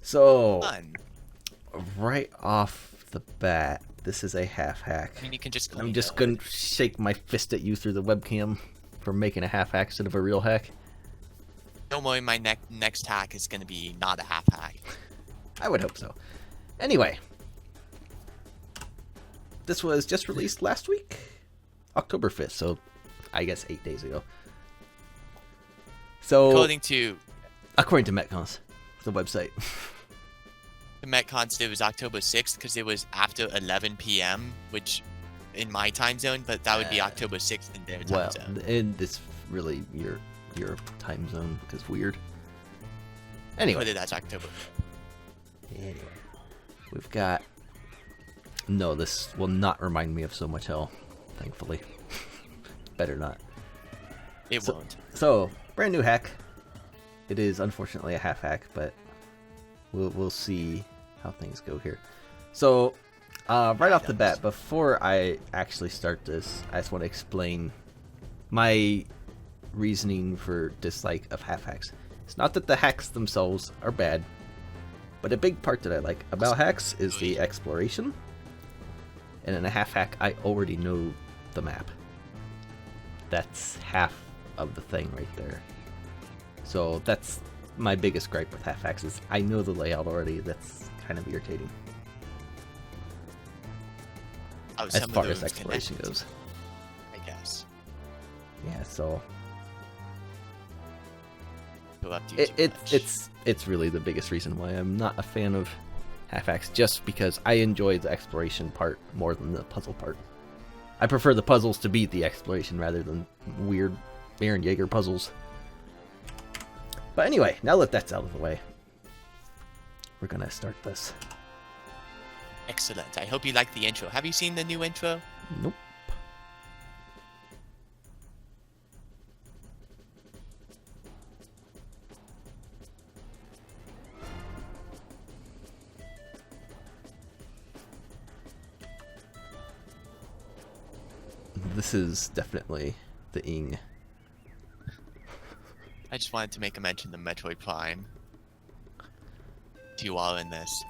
So, Fun. right off the bat, this is a half hack. I mean, you can just. I'm just gonna shake my fist at you through the webcam for making a half hack instead of a real hack. Don't worry, my next hack is gonna be not a half hack. I would hope so. Anyway, this was just released last week, October 5th, so I guess 8 days ago. So, According to Metcons, the website. the Metcons, it was October 6th because it was after 11 p.m., which in my time zone, but that would be October 6th in their time zone. And it's really your time zone because weird. Anyway. Put it as October. Anyway, we've got... No, this will not remind me of so much hell, thankfully. Better not. It won't. So, brand new hack. It is unfortunately a half hack, but we'll see how things go here. So, right off the bat, before I actually start this, I just want to explain my reasoning for dislike of half hacks. It's not that the hacks themselves are bad, but a big part that I like about hacks is the exploration. And in a half hack, I already know the map. That's half of the thing right there. So that's my biggest gripe with half hacks is I know the layout already. That's kind of irritating. As far as exploration goes. I guess. Yeah, so it's really the biggest reason why I'm not a fan of half hacks, just because I enjoy the exploration part more than the puzzle part. I prefer the puzzles to beat the exploration rather than weird Baron Yeager puzzles. But anyway, now that that's out of the way, we're gonna start this. Excellent. I hope you like the intro. Have you seen the new intro? Nope. This is definitely the Ing. I just wanted to make a mention of Metroid Prime to you all in this.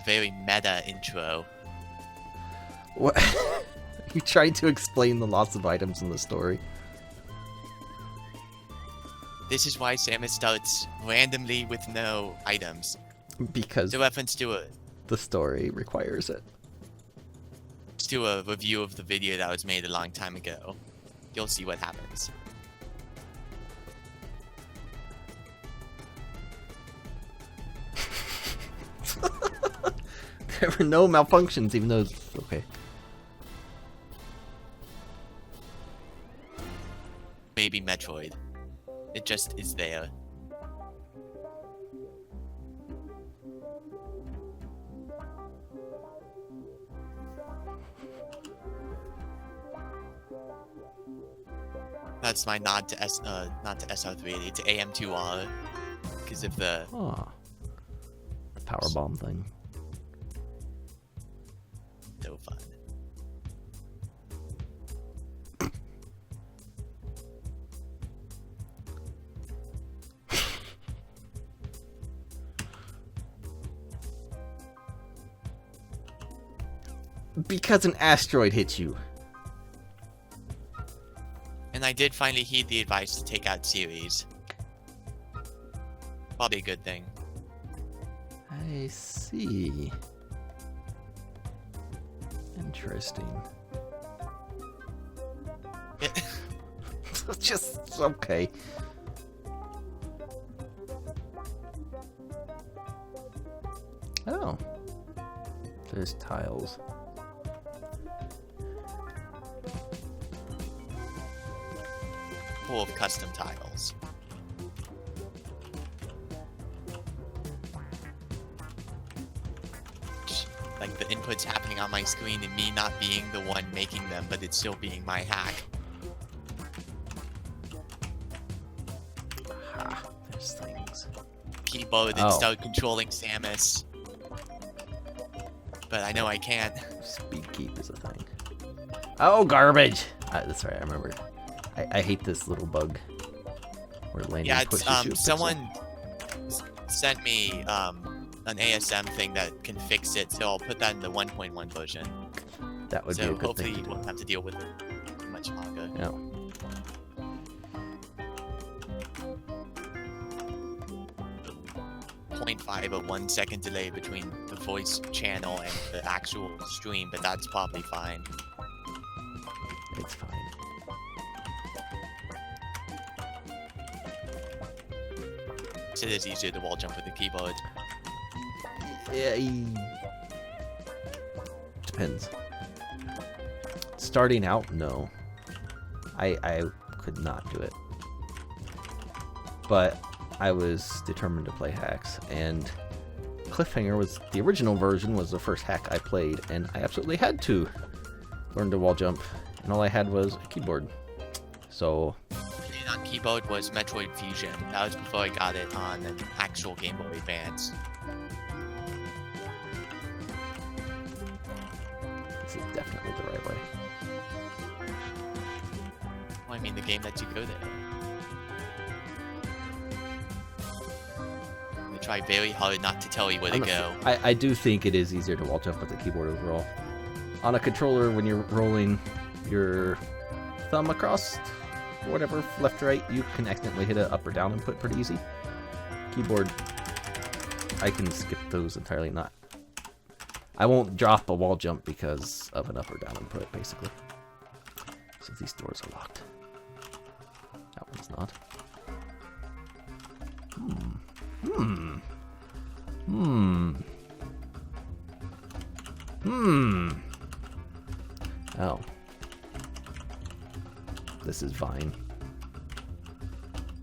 Very meta intro. What? You tried to explain the loss of items in the story. This is why Samus starts randomly with no items. Because the reference to the story requires it. To a review of the video that was made a long time ago. You'll see what happens. There were no malfunctions, even though it's okay. Maybe Metroid. It just is there. That's my nod to not to SR380, to AM2R, because of the power bomb thing. So fun. Because an asteroid hit you. And I did finally heed the advice to take out series. Probably a good thing. I see. Interesting. Just okay. Oh. There's tiles. Full of custom tiles. Like the inputs happening on my screen and me not being the one making them, but it's still being my hack. There's things. People that start controlling Samus. But I know I can't. Speed keep is a thing. Oh, garbage! That's right, I remember. I hate this little bug where landing Yeah, pushes it's you. someone sent me an ASM thing that can fix it, so I'll put that in the 1.1 version. That would be a So good hopefully thing you to won't do. have to deal with it too much longer. Yeah. 0.5 or 1 second delay between the voice channel and the actual stream, but that's probably fine. It's fine. So it is easier to wall jump with the keyboard. Yeah, depends. Starting out, no. I could not do it. But I was determined to play hacks, and Cliffhanger was the original version, was the first hack I played, and I absolutely had to learn to wall jump, and all I had was a keyboard. So On keyboard was Metroid Fusion. That was before I got it on an actual Game Boy Advance. this is definitely the right way. Well, I mean, the game lets you go there. I try very hard not to tell you where to go. I do think it is easier to wall jump with the keyboard overall. On a controller, when you're rolling your thumb across, or whatever, left or right, you can accidentally hit a up or down input pretty easy. Keyboard, I can skip those entirely. Not, I won't drop a wall jump because of an up or down input, basically. So these doors are locked. That one's not. Oh. This is Vine.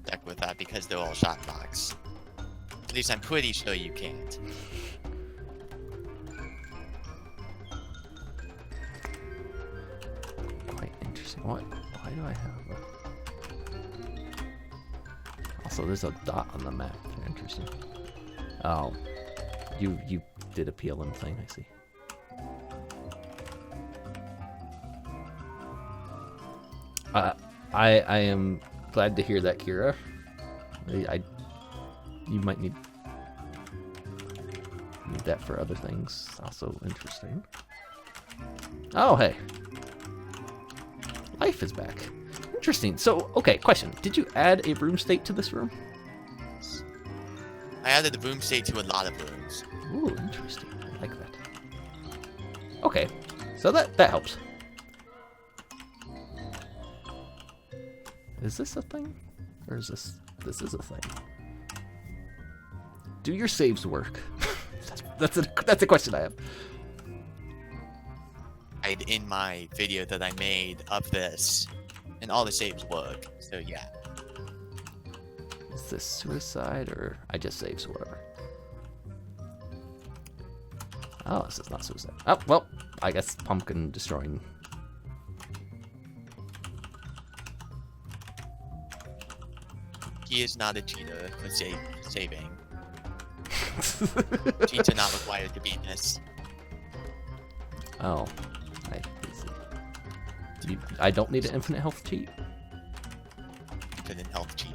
Check with that because they're all shot box. At least I'm pretty sure you can't. Quite interesting. Why do I have a... Also, there's a dot on the map. Interesting. Oh. You did a PLM thing, I see. I am glad to hear that, Kira. You might need that for other things. Also interesting. Oh, hey. Life is back. Interesting. So, okay, question. Did you add a room state to this room? I added the room state to a lot of rooms. Ooh, interesting. I like that. Okay, so that helps. Is this a thing? Or is this is a thing? Do your saves work? that's a question I have. In my video that I made of this, and all the saves work, so yeah. Is this suicide or I just saved, so whatever. Oh, this is not suicide. Oh, well, I guess pumpkin destroying. He is not a cheater for saving. Cheats are not required to beat this. Oh, I see. I don't need an infinite health cheat. Infinite health cheat.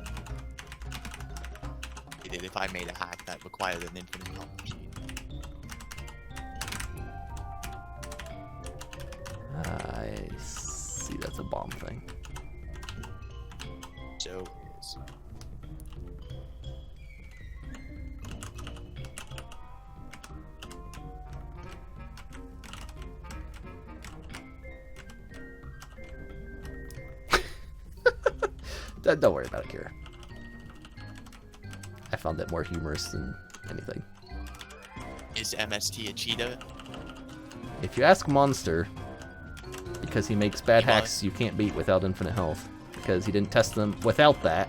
If I made a hack that required an infinite health cheat. I see, that's a bomb thing. So it is. Don't worry about it, Kira. I found it more humorous than anything. Is MST a cheater? If you ask Monster, because he makes bad hacks you can't beat without infinite health, because he didn't test them without that,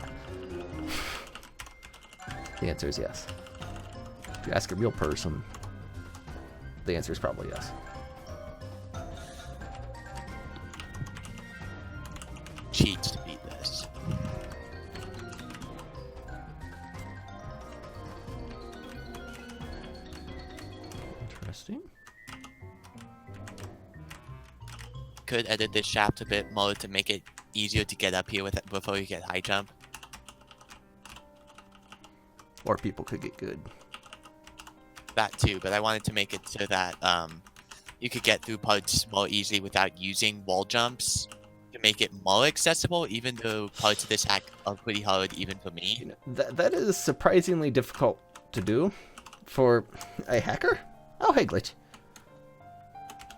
the answer is yes. If you ask a real person, the answer is probably yes. Cheats to beat this. Interesting. could edit this shaft a bit more to make it easier to get up here with it before you get high jump. Or people could get good. That too, but I wanted to make it so that you could get through parts more easily without using wall jumps to make it more accessible, even though parts of this hack are pretty hard even for me. You know, that is surprisingly difficult to do for a hacker. Oh, hey, Glitch.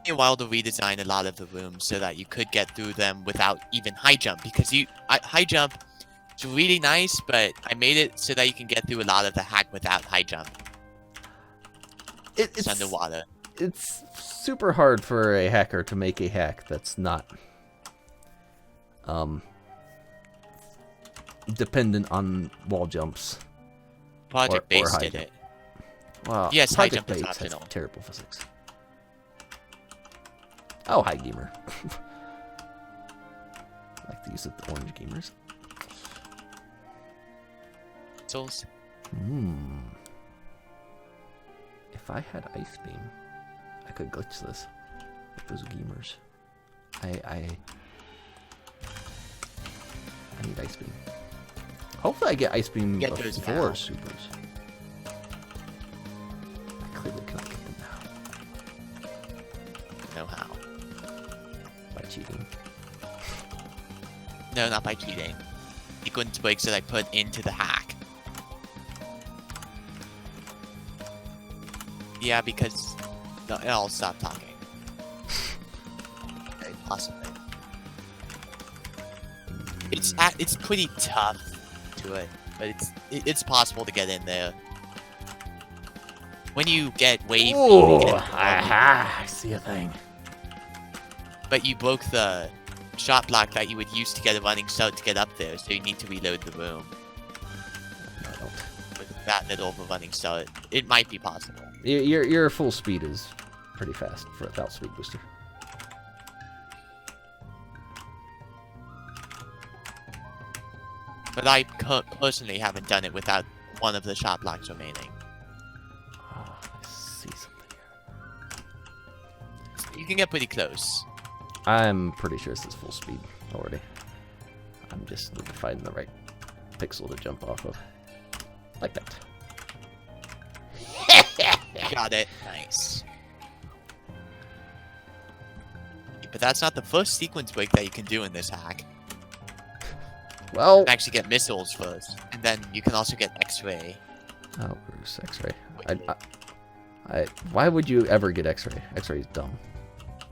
A while to redesign a lot of the rooms so that you could get through them without even high jump, because high jump is really nice, but I made it so that you can get through a lot of the hack without high jump. It's underwater. It's super hard for a hacker to make a hack that's not dependent on wall jumps. Project Base high did jump. it. Wow. Yes, high Project jump is Bates has optional. terrible physics. Oh, hi, gamer. I like the use of the orange gamers. Souls. If I had Ice Beam, I could glitch this with those gamers. I need Ice Beam. Hopefully I get Ice Beam Get those before now. supers. I clearly cannot get them now. Know how. By cheating. No, not by cheating. Sequence breaks that I put into the hack. Yeah, because... No, I'll stop talking. Okay, possibly. It's pretty tough to it, but it's possible to get in there. When you get wave, I see a thing. but you broke the shot block that you would use to get a running start to get up there, so you need to reload the room. No, I don't. With that little of a running start, it might be possible. Your full speed is pretty fast without speed booster. But I personally haven't done it without one of the shot blocks remaining. Oh, I see something here. You can get pretty close. I'm pretty sure this is full speed already. I'm just need to find the right pixel to jump off of. Like that. Got it. Nice. But that's not the first sequence break that you can do in this hack. Well, You can actually get missiles first, and then you can also get X-ray. oh, Bruce, X-ray. Why would you ever get X-ray? X-ray is dumb.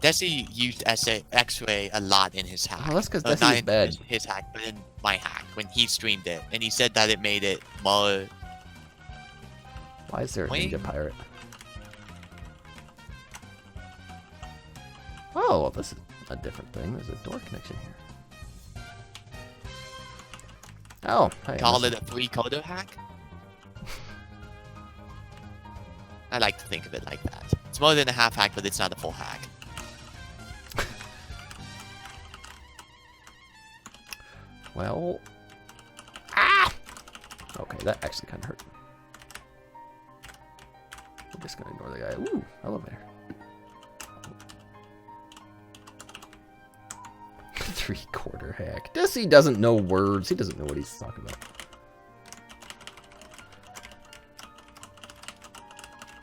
Desi used X-ray a lot in his hack. Oh, that's because Not Desi is in bad. his hack, but in my hack when he streamed it, and he said that it made it more. Why is there a Wait. ninja pirate? Oh, well, this is a different thing. There's a door connection here. Oh, hey. Call this it a 3-coder hack? I like to think of it like that. It's more than a half hack, but it's not a full hack. Well, ah! Okay, that actually kind of hurt. We're just gonna ignore the guy. Ooh, elevator. 3-quarter hack. Desi doesn't know words. He doesn't know what he's talking about.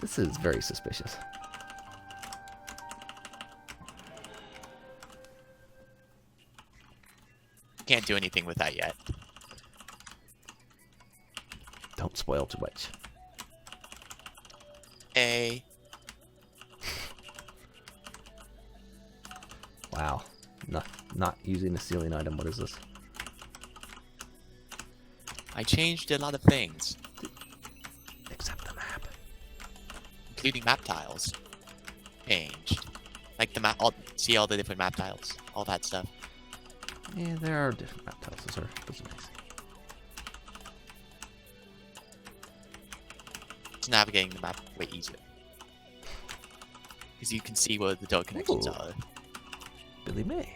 This is very suspicious. Can't do anything with that yet. Don't spoil too much. A. Wow. Not using a ceiling item. What is this? I changed a lot of things, Except the map. including map tiles. Changed. Like the map, see all the different map tiles, all that stuff. Yeah, there are different map tiles. Those are nice. It's navigating the map way easier. Because you can see where the door connections Ooh. are. Billy Mays.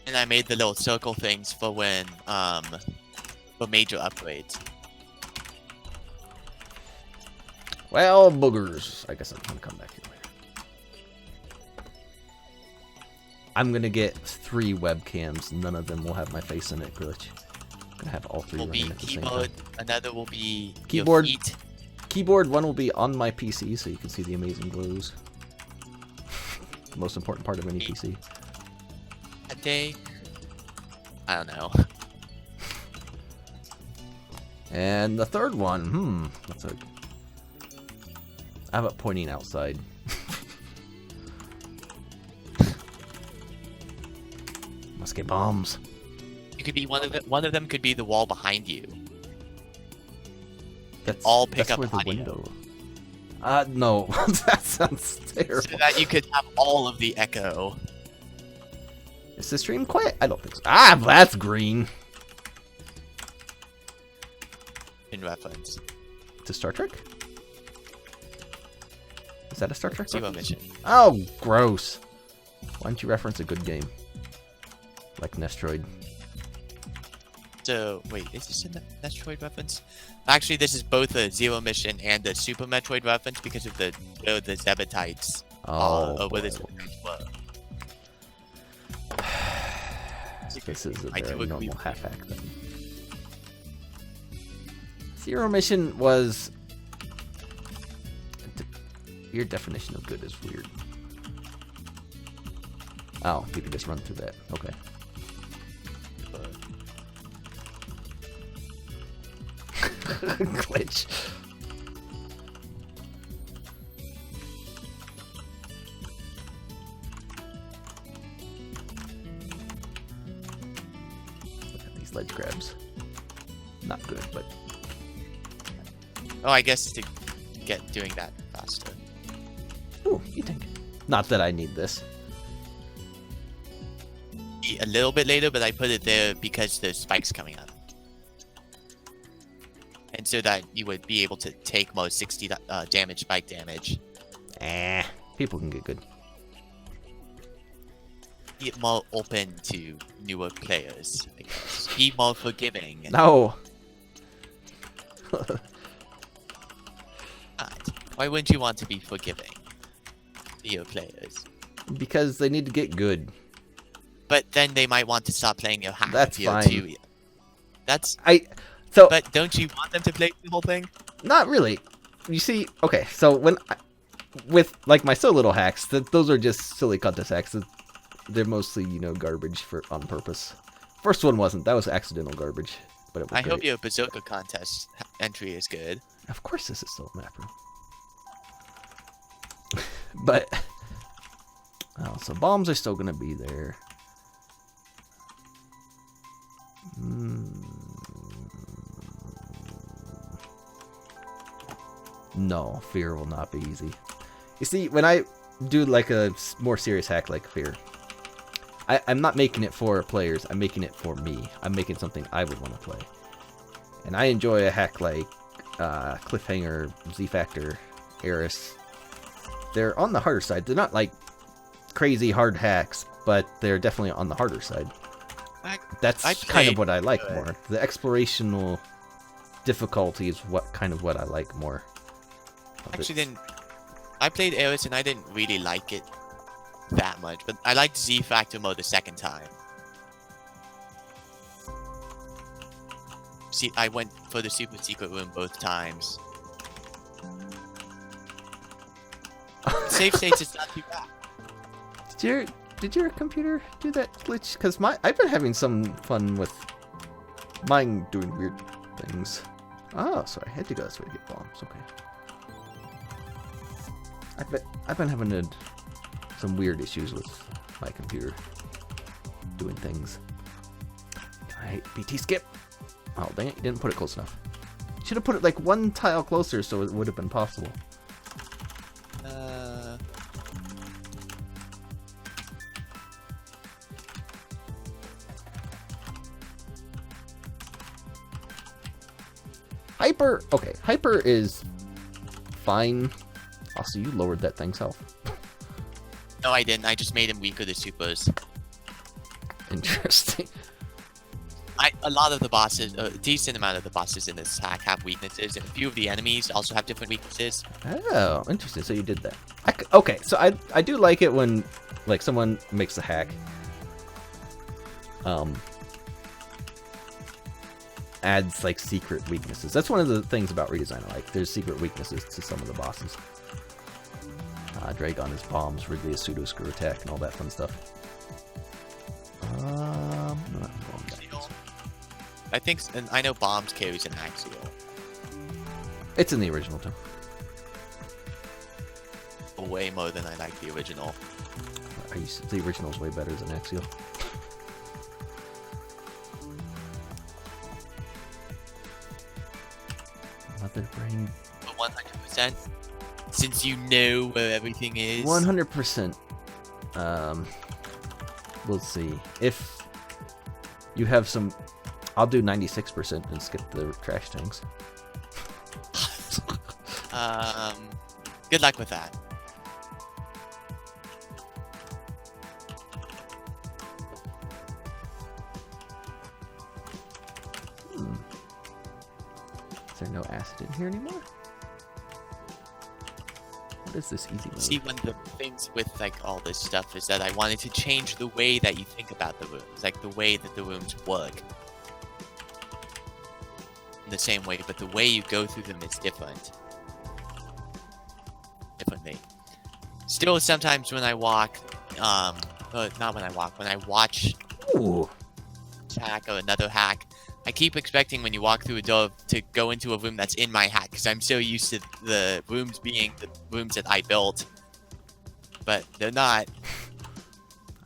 And I made the little circle things for when, for major upgrades. Well, boogers. I guess I'm gonna come back here later. I'm gonna get 3 webcams. None of them will have my face in it, glitch. I'm gonna have all 3 Will be running at the same keyboard. time. Another will be Keyboard. Your feet. Keyboard 1 will be on my PC, so you can see the amazing glows. The most important part of any PC. A day. I don't know. And the third one, that's a... How about pointing outside? Must get bombs. You could be one of them could be the wall behind you. That's all pick that's up where the audio. window. No, that sounds terrible. So that you could have all of the echo. Is the stream quiet? I don't think so. Ah, that's green. In reference. To Star Trek? Is that a Star Trek? Zero reference? mission. Oh, gross. Why don't you reference a good game? Like Metroid. So, wait, is this a Metroid reference? Actually, this is both a Zero Mission and a Super Metroid reference because of the Zebatites. Oh, Where boy. this were. This is a I do very agree normal with half-hack then. Zero Mission was... Your definition of good is weird. Oh, you could just run through that. Okay. Glitch. Look at these ledge grabs. Not good, but Oh, I guess to get doing that faster. ooh, you think? Not that I need this. A little bit later, but I put it there because the spike's coming up. And so that you would be able to take more 60 damage spike damage. People can get good. Be more open to newer players, I guess. Be more forgiving. No. God. Why wouldn't you want to be forgiving to your players? Because they need to get good. But then they might want to stop playing your hack That's video fine. too. That's So but don't you want them to play the whole thing? not really. You see, okay, so with like my so little hacks, those are just silly contest hacks. They're mostly, garbage on purpose. First one wasn't. That was accidental garbage. But it was I great. hope your bazooka contest entry is good. Of course this is still a map room. But so bombs are still gonna be there. No, fear will not be easy. You see, when I do like a more serious hack like fear, I'm not making it for players. I'm making it for me. I'm making something I would want to play. And I enjoy a hack like Cliffhanger, Z-Factor, Eris. They're on the harder side. They're not like crazy hard hacks, but they're definitely on the harder side. That's kind of what I like more. The explorational difficulty is what I like more. Actually, I played Eris and I didn't really like it that much, but I liked Z Factor mode the second time. See, I went for the super secret room both times. Save states is not too bad. Did your computer do that glitch? Because I've been having some fun with mine doing weird things. Oh, sorry, I had to go this way to get bombs. Okay. I've been having some weird issues with my computer doing things. Alright, BT skip. Oh, dang it, you didn't put it close enough. Should have put it like one tile closer so it would have been possible. Hyper, okay, Hyper is fine. Also, you lowered that thing's health. No, I didn't. I just made him weaker to supers. Interesting. a lot of the bosses, a decent amount of the bosses in this hack have weaknesses, and a few of the enemies also have different weaknesses. Oh, interesting. So you did that. Okay, so I do like it when like someone makes a hack. Adds like secret weaknesses. That's one of the things about redesign I like. There's secret weaknesses to some of the bosses. Dragon is bombs, Ridley is pseudo screw attack, and all that fun stuff. I think, and I know bombs carries an axial. It's in the original too. Way more than I like the original. The original's way better than axial. Mother brain. 100%. Since you know where everything is. 100%. We'll see. If you have some, I'll do 96% and skip the trash tanks. Good luck with that. Is there no acid in here anymore? What is this easy mode? See, one of the things with like all this stuff is that I wanted to change the way that you think about the rooms, like the way that the rooms work. In the same way, but the way you go through them is different. Differently. Still, sometimes when I walk, not when I walk, when I watch hack or another hack, I keep expecting when you walk through a door to go into a room that's in my hack, because I'm so used to the rooms being the rooms that I built. But they're not.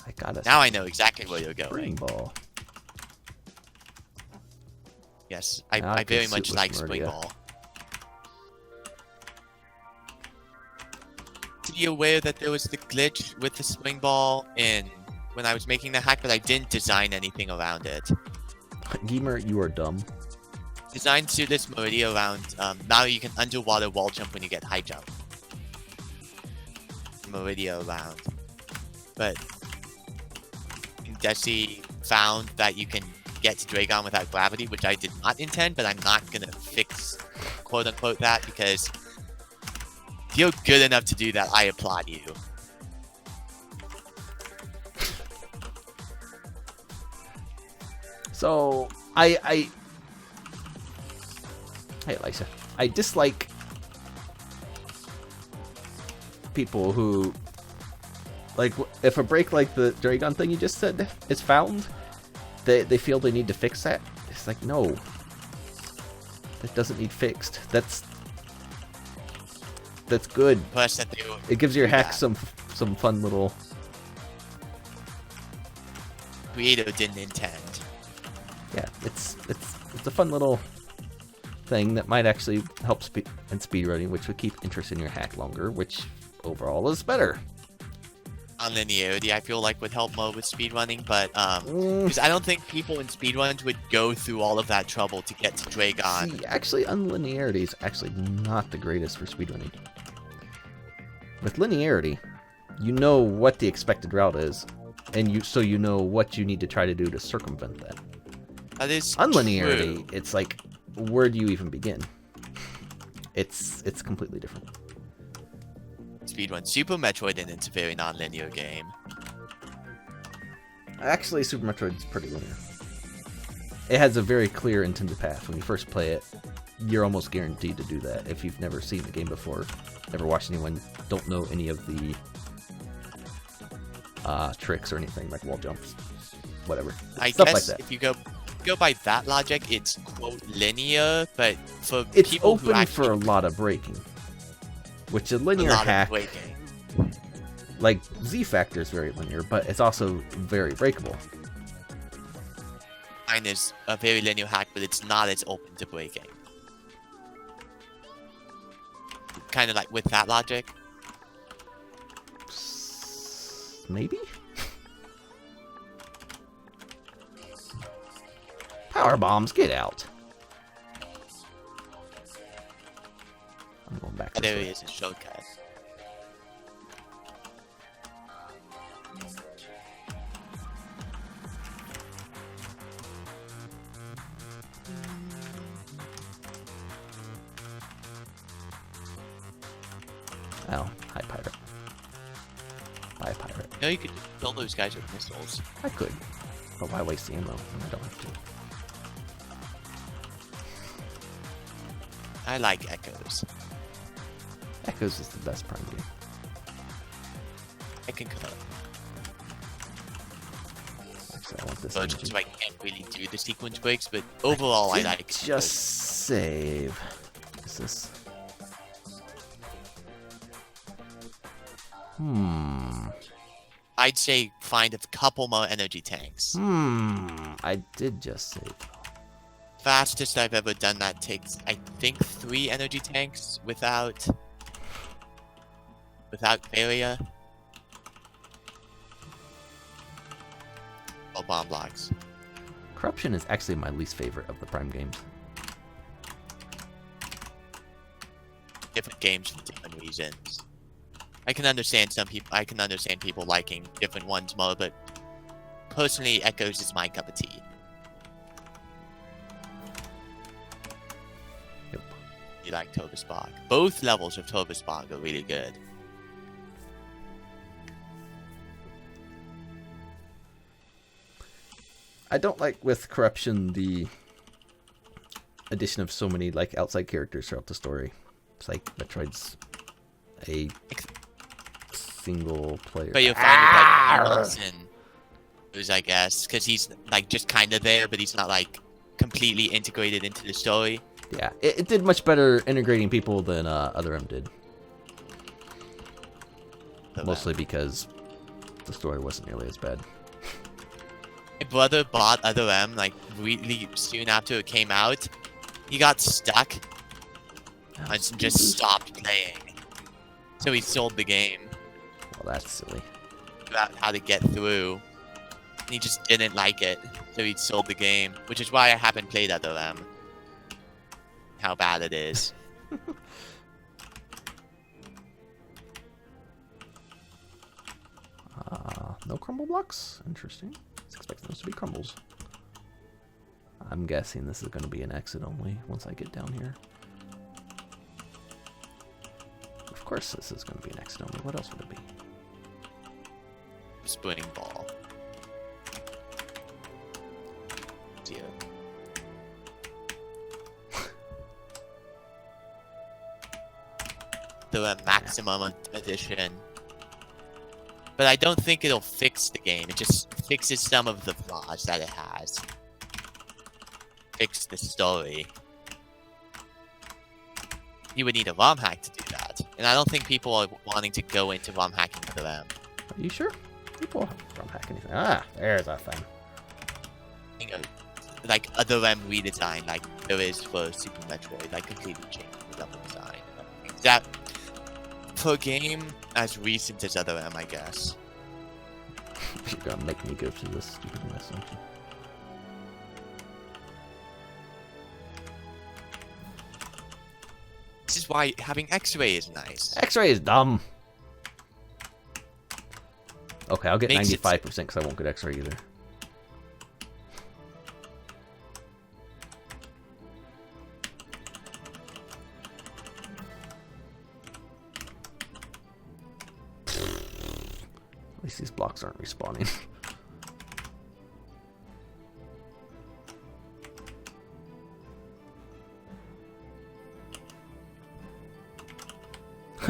I got it. Now I know exactly where you're going. Spring ball. Yes, I very much like Spring Ball. To be aware that there was the glitch with the Spring Ball when I was making the hack, but I didn't design anything around it. Gamer, you are dumb. Designed to this Meridia around, now you can underwater wall jump when you get high jump. Meridia around. But Desi found that you can get to Dragon without gravity, which I did not intend, but I'm not gonna fix quote unquote that because if you're good enough to do that, I applaud you. So hey Lisa, I dislike people who like if a break like the Dragon thing you just said is found, they feel they need to fix that. It's like, no, that doesn't need fixed. That's good. Plus that it gives your hack some fun little. Creator didn't intend. Yeah, it's a fun little thing that might actually help in speedrunning, which would keep interest in your hack longer, which overall is better. Non-linearity, I feel like would help more with speedrunning, but because I don't think people in speedruns would go through all of that trouble to get to Dragon. See, actually, unlinearity is actually not the greatest for speedrunning. With linearity, you know what the expected route is, and so you know what you need to try to do to circumvent that. That is unlinearity. True. It's like, where do you even begin? It's completely different. Speedrun Super Metroid, and it's a very non-linear game. Actually, Super Metroid's pretty linear. It has a very clear intended path. When you first play it, you're almost guaranteed to do that. If you've never seen the game before, never watched anyone, don't know any of the tricks or anything, like wall jumps, whatever. Stuff guess like that. If you go by that logic, it's quote linear, but for it's people open who actually for a lot of breaking, which a linear hack, like Z Factor is very linear, but it's also very breakable. Mine is a very linear hack, but it's not as open to breaking. Kind of like with that logic. Maybe? Power bombs, get out. I'm going back. There he is, a shortcut. Oh, hi, pirate. Bye, pirate. No, you could kill those guys with missiles. I could. But why waste the ammo when I don't have to? I like Echoes. Echoes is the best Prime game. I can cut. Actually, I want this. So just so I can't really do the sequence breaks, but overall I like Just Echoes. save. Is this? I'd say find a couple more energy tanks. I did just save. Fastest I've ever done that takes, I think, 3 energy tanks without failure. Or bomb blocks. Corruption is actually my least favorite of the Prime games. Different games for different reasons. I can understand people liking different ones more, but personally, Echoes is my cup of tea. Yep. You like Toverspark. Both levels of Toverspark are really good. I don't like with Corruption the addition of so many like outside characters throughout the story. It's like Metroid's a single player. But you'll find with like Watson, who's I guess, because he's like just kind of there, but he's not like completely integrated into the story. Yeah, it did much better integrating people than Other M did. Mostly because the story wasn't nearly as bad. My brother bought Other M like really soon after it came out. He got stuck and just stopped playing. So he sold the game. Well, that's silly. About how to get through. He just didn't like it. So he sold the game. Which is why I haven't played Other M. How bad it is. No crumble blocks? Interesting. I was expecting those to be crumbles. I'm guessing this is going to be an exit only once I get down here. Of course this is going to be an exit only. What else would it be? Spinning ball. Dear. The maximum edition. But I don't think it'll fix the game. It just fixes some of the flaws that it has. Fix the story. You would need a ROM hack to do that. And I don't think people are wanting to go into ROM hacking for them. Are you sure? People don't hack anything. Ah, there's a thing. You know, like Other M redesign, like there is for Super Metroid, like completely changing the level design. That for a game as recent as Other M, I guess. You're gonna make me go through this stupid mess, aren't you? This is why having X-ray is nice. X-ray is dumb. Okay, I'll get Makes 95% because I won't get X-ray either. At least these blocks aren't respawning.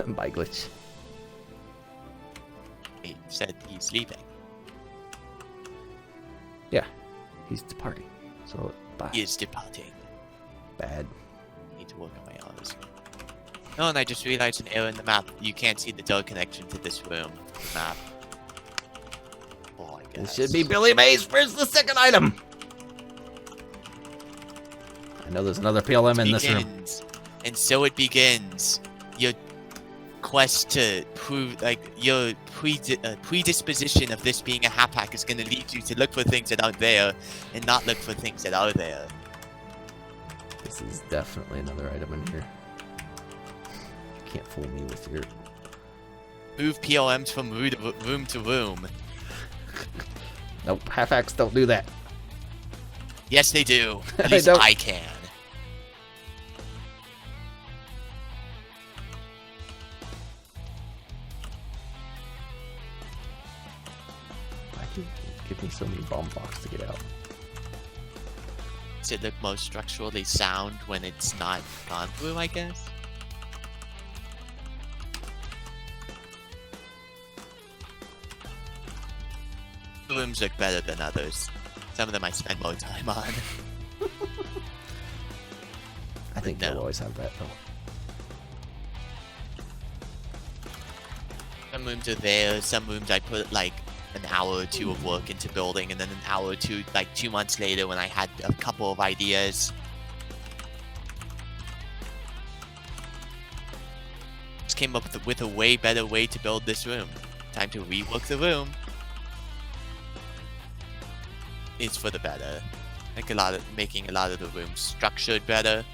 Bye, glitch. He said he's leaving. Yeah, he's departing. So, bye. He is departing. Bad. Need to work on my hours. Oh, and I just realized an error in the map. You can't see the door connection to this room. The map. Oh, I guess. This should be Billy Mays. Where's the second item? I know there's another PLM in this room. And so it begins. Your quest to prove, like, your predisposition of this being a halfhack is going to lead you to look for things that aren't there and not look for things that are there. This is definitely another item in here. You can't fool me with your... Move PLMs from room to room. Nope, half-hacks don't do that. Yes, they do. At They least don't. I can. give me so many bomb blocks to get out. Does it look most structurally sound when it's not gone through, I guess? The rooms look better than others. Some of them I spend more time on. I think they'll always have that though. Some rooms are there, some rooms I put like an hour or two of work into building, and then an hour or two, like 2 months later when I had a couple of ideas. Just came up with a way better way to build this room. Time to rework the room. It's for the better. Like making a lot of the rooms structured better.